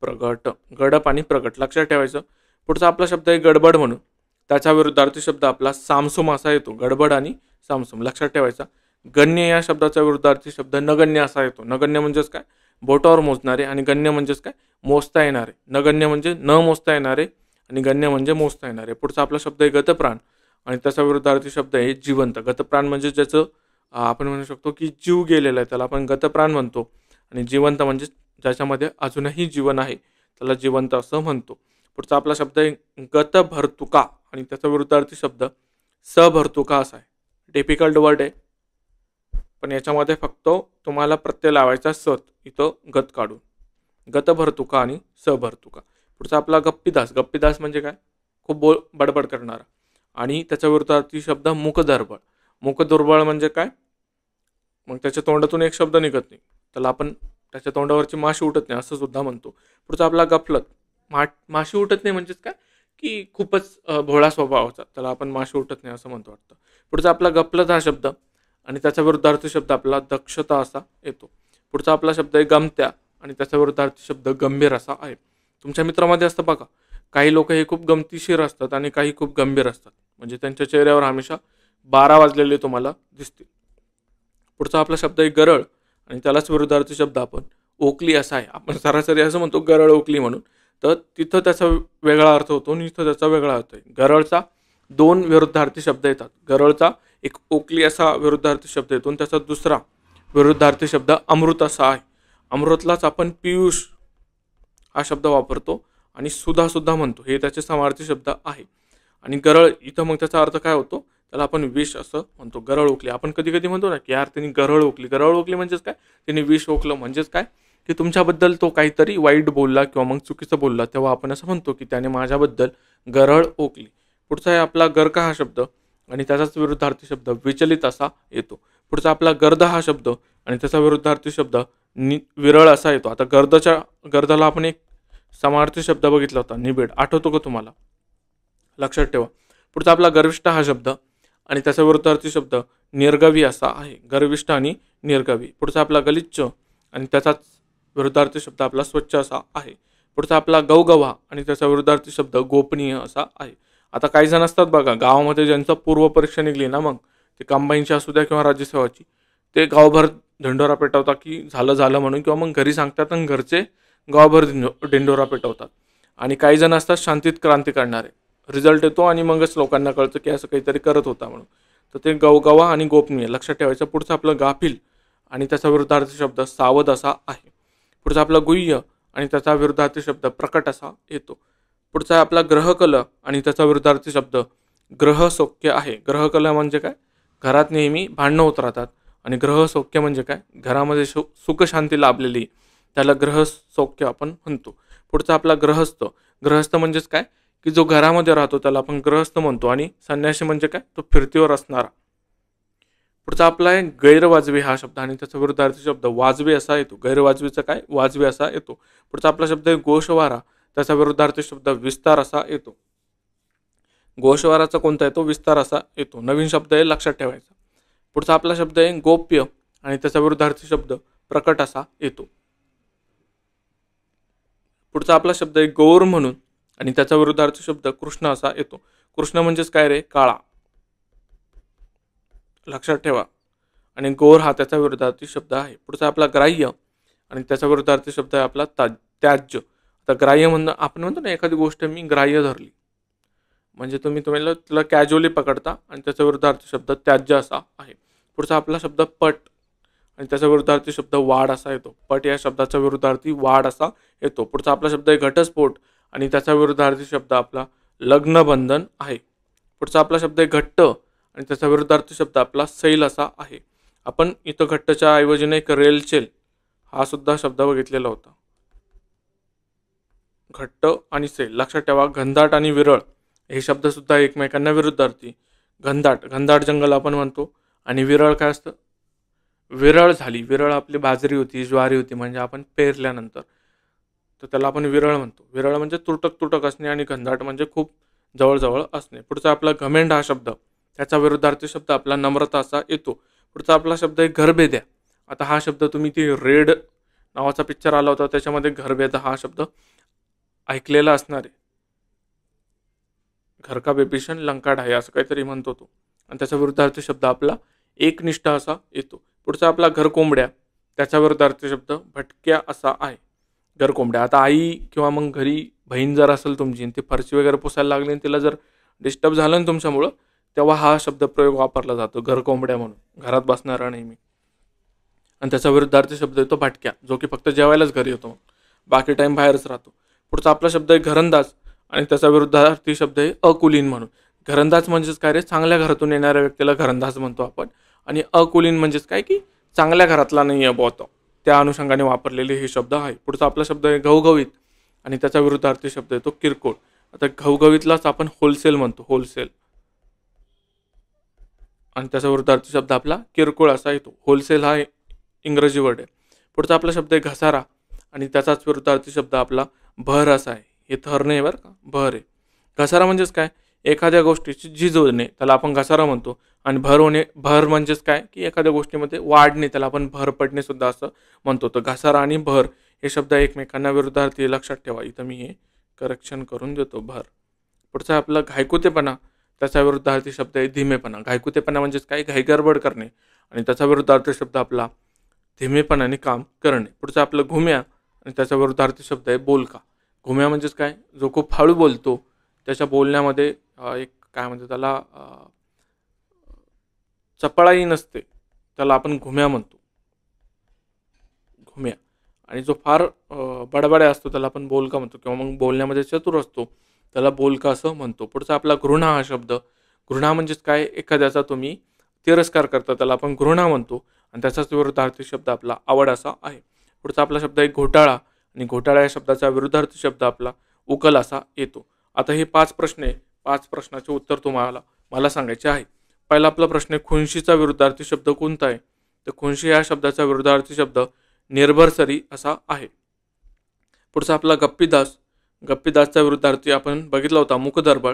प्रगट. गडप आणि प्रगट लक्षात ठेवायचं. पुढचा आपला शब्द आहे गडबड म्हणून, त्याचा विरुद्धार्थी शब्द आपला सामसूम असा येतो. गडबड आणि सामसूम लक्षात ठेवायचा. गण्य या शब्दाचा विरुद्धार्थी शब्द नगण्य असा येतो. नगण्य म्हणजेच काय, बोटावर मोजणारे. आणि गण्य म्हणजेच काय, मोजता येणारे. नगण्य म्हणजे न मोजता येणारे आणि गण्य म्हणजे मोजता येणारे. पुढचा आपला शब्द आहे गतप्राण आणि त्याचा विरुद्धार्थी शब्द आहे जिवंत. गतप्राण म्हणजे ज्याचं आपण म्हणू शकतो की जीव गेलेला आहे, त्याला आपण गतप्राण म्हणतो. आणि जिवंत म्हणजे ज्याच्यामध्ये अजूनही जीवन आहे, त्याला जिवंत असं म्हणतो. पुढचा आपला शब्द आहे गतभर्तुका आणि त्याचा विरुद्धार्थी शब्द सभर्तुका असा आहे. डिफिकल्ट वर्ड आहे पण याच्यामध्ये फक्त तुम्हाला प्रत्यय लावायचा सत, इथं गत काढून. गतभर्तुका आणि सभर्तुका. पुढचा आपला गप्पीदास. गप्पीदास म्हणजे काय, खूप बडबड करणारा. आणि त्याच्या विरुद्धार्थी शब्द मुखदुर्बळ. मुखदुर्बळ म्हणजे काय, मग त्याच्या तोंडातून एक शब्द निघत नाही, त्याला आपण त्याच्या तोंडावरची माशी उठत नाही असं सुद्धा म्हणतो. पुढचा आपला गफलत. माशी उठत नाही म्हणजेच काय, की खूपच भोळा स्वभावाचा, त्याला आपण माशी उठत नाही असं म्हणतो वाटतं. पुढचा आपला गफलत हा शब्द आणि त्याचा विरुद्धार्थी शब्द आपला दक्षता असा येतो. पुढचा आपला शब्द आहे गमत्या आणि त्याचा विरुद्धार्थी शब्द गंभीर असा आहे. तुमच्या मित्रामध्ये असतं बघा, काही लोक हे खूप गमतीशीर असतात आणि काही खूप गंभीर असतात, म्हणजे त्यांच्या चेहऱ्यावर हमेशा 12 वाजलेले तुम्हाला दिसतील. पुढचा आपला शब्द आहे गरळ आणि त्यालाच विरुद्धार्थी शब्द आपण ओकली असा आहे. आपण सरासरी असं म्हणतो गरळ ओकली म्हणून, तर तिथं त्याचा वेगळा अर्थ होतो आणि इथं त्याचा वेगळा अर्थ आहे. गरळचा 2 विरुद्धार्थी शब्द येतात. गरळचा एक ओकली असा विरुद्धार्थी शब्द येतो आणि त्याचा दुसरा विरुद्धार्थी शब्द अमृत असा आहे. अमृतलाच आपण पियुष हा शब्द वापरतो आणि सुद्धा म्हणतो, हे त्याचे समार्थी शब्द आहे. आणि गरळ इथं मग त्याचा अर्थ काय होतो, त्याला आपण विष असं म्हणतो. गरळ ओकली आपण कधी कधी म्हणतो ना, की यार त्यांनी गरळ ओकली. गरळ ओकली म्हणजेच काय, त्यांनी विष ओकलं म्हणजेच काय, की तुमच्याबद्दल तो काहीतरी वाईट बोलला किंवा मग चुकीचं बोलला, तेव्हा आपण असं म्हणतो की त्याने माझ्याबद्दल गरळ ओकली. पुढचा आहे आपला गरका हा शब्द आणि त्याचाच विरुद्धार्थी शब्द विचलित असा येतो. पुढचा आपला गर्द हा शब्द आणि त्याचा विरुद्धार्थी शब्द विरळ असा येतो. आता गर्दाला आपण एक समार्थी शब्द बघितला होता, निबिड, आठवतो का तुम्हाला, लक्षात ठेवा. पुढचा आपला गर्विष्ठ हा शब्द आणि त्याचा विरुद्धार्थी शब्द निर्गवी असा आहे. गर्विष्ठ आणि निर्गवी. पुढचा आपला गलिच्छ आणि त्याचाच विरुद्धार्थी शब्द आपला स्वच्छ असा आहे. पुढचा आपला गवगवा आणि त्याचा विरुद्धार्थी शब्द गोपनीय असा आहे. आता काही जण असतात बघा गावामध्ये, ज्यांचं पूर्व परीक्षा निघली ना, मग ते कंबाईनची असू द्या किंवा राज्यसेवाची, ते गावभर ढिंडोरा पेटवतात की झालं म्हणून, किंवा मग घरी सांगतात आणि घरचे गावभर ढिंडोरा पेटवतात. आणि काही जण असतात शांतीत क्रांती करणारे, रिझल्ट येतो आणि मगच लोकांना कळतं की असं काहीतरी करत होता म्हणून. तर ते गवगवा आणि गोपनीय लक्षात ठेवायचं. पुढचं आपलं गाफील आणि त्याचा विरुद्धार्थी शब्द सावध असा आहे. पुढचा आपला गुह्य आणि त्याचा विरुद्धार्थी शब्द प्रकट असा येतो. पुढचा आपला ग्रहकल आणि त्याचा विरुद्धार्थी शब्द ग्रहसौख्य आहे. ग्रहकल म्हणजे काय, घरात नेहमी भांडणं होत राहतात. आणि ग्रहसौख्य म्हणजे काय, घरामध्ये सुखशांती लाभलेली, त्याला ग्रहसौख्य आपण म्हणतो. पुढचा आपला गृहस्थ. गृहस्थ म्हणजेच काय, की जो घरामध्ये राहतो त्याला आपण गृहस्थ म्हणतो. आणि संन्यासी म्हणजे काय, तो फिरतीवर असणारा. पुढचा आपला आहे गैरवाजवी हा शब्द आणि त्याचा विरुद्धार्थी शब्द वाजवी असा येतो. गैरवाजवीचा काय, वाजवी असा येतो. पुढचा आपला शब्द आहे गोषवारा, त्याचा विरुद्धार्थी शब्द विस्तार असा येतो. गोषवाराचा कोणता येतो, विस्तार असा येतो. नवीन शब्द आहे, लक्षात ठेवायचा. पुढचा आपला शब्द आहे गोप्य आणि त्याचा विरुद्धार्थी शब्द प्रकट असा येतो. पुढचा आपला शब्द आहे गौर म्हणून आणि त्याचा विरुद्धार्थी शब्द कृष्ण असा येतो. कृष्ण म्हणजेच काय रे, काळा. लक्षात ठेवा. आणि गोर हा त्याचा विरुद्धार्थी शब्द आहे. पुढचा आपला ग्राह्य आणि त्याचा विरुद्धार्थी शब्द आहे आपला त्याज्य. आता ग्राह्य म्हणणं आपण म्हणतो ना, एखादी गोष्ट मी ग्राह्य धरली, म्हणजे तुम्ही तुला कॅज्युअली पकडता आणि त्याचा विरुद्धार्थी शब्द त्याज्य असा आहे. पुढचा आपला शब्द पट आणि त्याचा विरुद्धार्थी शब्द वाढ असा येतो. पट या शब्दाचा विरुद्धार्थी वाढ असा येतो. पुढचा आपला शब्द आहे घटस्फोट आणि त्याचा विरुद्धार्थी शब्द आपला लग्नबंधन आहे. पुढचा आपला शब्द आहे घट्ट आणि त्याचा विरुद्धार्थी शब्द आपला सैल असा आहे. आपण इथं घट्टच्या ऐवजी एक रेलचेल हा सुद्धा शब्द बघितलेला होता. घट्ट आणि सैल लक्षात ठेवा. घनदाट आणि विरळ हे शब्द सुद्धा एकमेकांना विरुद्धार्थी. घनदाट जंगल आपण म्हणतो आणि विरळ काय असतं? विरळ झाली. विरळ आपली बाजरी होती, ज्वारी होती, म्हणजे आपण पेरल्यानंतर, तर त्याला आपण विरळ म्हणतो. विरळ म्हणजे तुटक असणे आणि घनदाट म्हणजे खूप जवळजवळ असणे. पुढचा आपला घमेंड हा शब्द, त्याचा विरुद्धार्थी शब्द आपला नम्रता असा येतो. पुढचा आपला शब्द आहे घरभेद्या. आता हा शब्द तुम्ही ती रेड नावाचा पिक्चर आला होता त्याच्यामध्ये घरभेदा हा शब्द ऐकलेला असणार आहे. घर का बेभीषण लंका ढाया असं काहीतरी म्हणतो तो, आणि त्याचा विरुद्धार्थी शब्द आपला एकनिष्ठा असा येतो. पुढचा आपला घरकोंबड्या, त्याच्या विरुद्धार्थी शब्द भटक्या असा आहे. घरकोंबड्या. आता आई किंवा मग घरी बहीण जर असेल तुमची आणि ती फरशी वगैरे पुसायला लागली आणि तिला जर डिस्टर्ब झालं ना तुमच्यामुळं, तेव्हा हा शब्द प्रयोग वापरला जातो, घरकोंबड्या म्हणून, घरात बसणारा नेहमी. आणि त्याचा विरुद्धार्थी शब्द येतो भटक्या, जो की फक्त जेवायलाच घरी येतो, बाकी टाइम बाहेरच राहतो. पुढचा आपला शब्द आहे घरंदाज आणि त्याचा विरुद्धार्थी शब्द आहे अकुलीन म्हणून. घरंदाज म्हणजेच काय रे? चांगल्या घरातून येणाऱ्या व्यक्तीला घरंदाज म्हणतो आपण. आणि अकुलीन म्हणजेच काय की चांगल्या घरातला नाही आहे बुवा तो, त्या अनुषंगाने वापरलेले हे शब्द आहे. पुढचा आपला शब्द आहे घवघवीत आणि त्याचा विरुद्धार्थी शब्द येतो किरकोळ. आता घवघवीतलाच आपण होलसेल म्हणतो, होलसेल, आणि त्याचा विरुद्धार्थी शब्द आपला किरकोळ असा येतो. होलसेल हा इंग्रजी वर्ड आहे. पुढचा आपला शब्द आहे घसारा आणि त्याचाच विरुद्धार्थी शब्द आपला भर असा आहे. हे थर नाही बरं का, भर आहे. घसारा म्हणजेच काय? एखाद्या गोष्टीची झीज होणे त्याला आपण घसारा म्हणतो. आणि भर म्हणजेच काय की एखाद्या गोष्टीमध्ये वाढणे त्याला आपण भर पडणे सुद्धा असं म्हणतो. तर घसारा आणि भर हे शब्द एकमेकांना विरुद्धार्थी, लक्षात ठेवा. इथं मी हे करेक्शन करून देतो, भर. पुढचा आपला घायकुतेपणा, त्याचा विरुद्धार्थी शब्द आहे धीमेपणा. घायकुतेपणा म्हणजेच काय? घाईगडबड करणे आणि त्याचा विरुद्धार्थी शब्द आपला धीमेपणाने काम करणे. पुढचा आपलं घुम्या आणि त्याचा विरुद्धार्थी शब्द आहे बोलका. घुम्या म्हणजेच काय? जो खूप हळू बोलतो, त्याच्या बोलण्यामध्ये एक काय म्हणतो त्याला, चपळाई नसते, त्याला आपण घुम्या म्हणतो, घुम्या. आणि जो फार बडबड्या असतो त्याला आपण बोलका म्हणतो, किंवा मग बोलण्यामध्ये चतुर असतो त्याला बोलका असं म्हणतो. पुढचा आपला घृणा हा शब्द. घृणा म्हणजेच काय? एखाद्याचा तुम्ही तिरस्कार करता त्याला आपण घृणा म्हणतो आणि त्याचाच विरुद्धार्थी शब्द आपला आवड असा आहे. पुढचा आपला शब्द आहे घोटाळा आणि घोटाळा या शब्दाचा विरुद्धार्थी शब्द आपला उकल असा येतो. आता हे 5 प्रश्न आहे. 5 प्रश्नाचे उत्तर मला सांगायचे आहे. पहिला आपला प्रश्न आहे खुनशीचा विरुद्धार्थी शब्द कोणता आहे? तर खुनशी या शब्दाचा विरुद्धार्थी शब्द निर्भरसरी असा आहे. पुढचा आपला गप्पीदास. गप्पीदासचा विरुद्धार्थी आपण बघितला होता मुकदर्पण.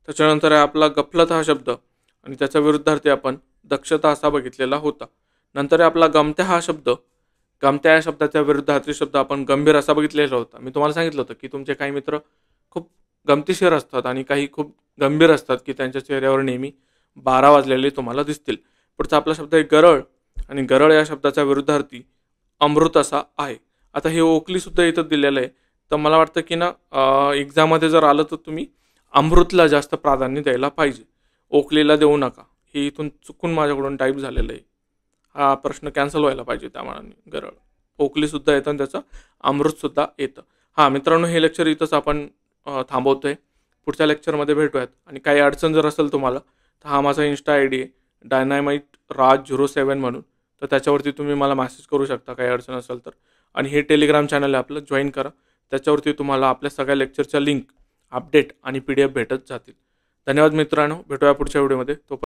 त्याच्यानंतर आहे आपला गफलत हा शब्द आणि त्याचा विरुद्धार्थी आपण दक्षता असा बघितलेला होता. नंतर आहे आपला गमत्या हा शब्द. गमत्या या शब्दाचा विरुद्धार्थी शब्द आपण गंभीर असा बघितलेला होता. मी तुम्हाला सांगितलं होतं की तुमचे काही मित्र खूप गमतीशीर असतात आणि काही खूप गंभीर असतात की त्यांच्या चेहऱ्यावर नेहमी 12 वाजलेले तुम्हाला दिसतील. पुढचा आपला शब्द आहे गरळ आणि गरळ या शब्दाचा विरुद्धार्थी अमृत असा आहे. आता हे ओकली सुद्धा इथं दिलेलं आहे. तर मला वाटतं की ना एक्झाममध्ये जर आलं तर तुम्ही अमृतला जास्त प्राधान्य द्यायला पाहिजे, ओकलीला देऊ नका. हे इथून चुकून माझ्याकडून टाईप झालेलं आहे. हा प्रश्न कॅन्सल व्हायला पाहिजे त्या मानाने. गरळ, ओकलीसुद्धा येतं आणि त्याचं अमृतसुद्धा येतं. हां मित्रांनो, हे लेक्चर इथंच आपण थांबवतो आहे. पुढच्या लेक्चरमध्ये भेटूयात. आणि काही अडचण जर असेल तुम्हाला तर हा माझा इन्स्टा आय डी आहे dynamite-raj07 म्हणून. तर त्याच्यावरती तुम्ही मला मेसेज करू शकता काही अडचण असेल तर. आणि हे टेलिग्राम चॅनल आहे आपलं, जॉईन करा. त्याच्यावरती तुम्हाला आपल्या सगळ्या लेक्चरच्या लिंक, अपडेट आणि PDF भेटत जातील. धन्यवाद मित्रांनो, भेटूया पुढच्या व्हिडिओमध्ये. तो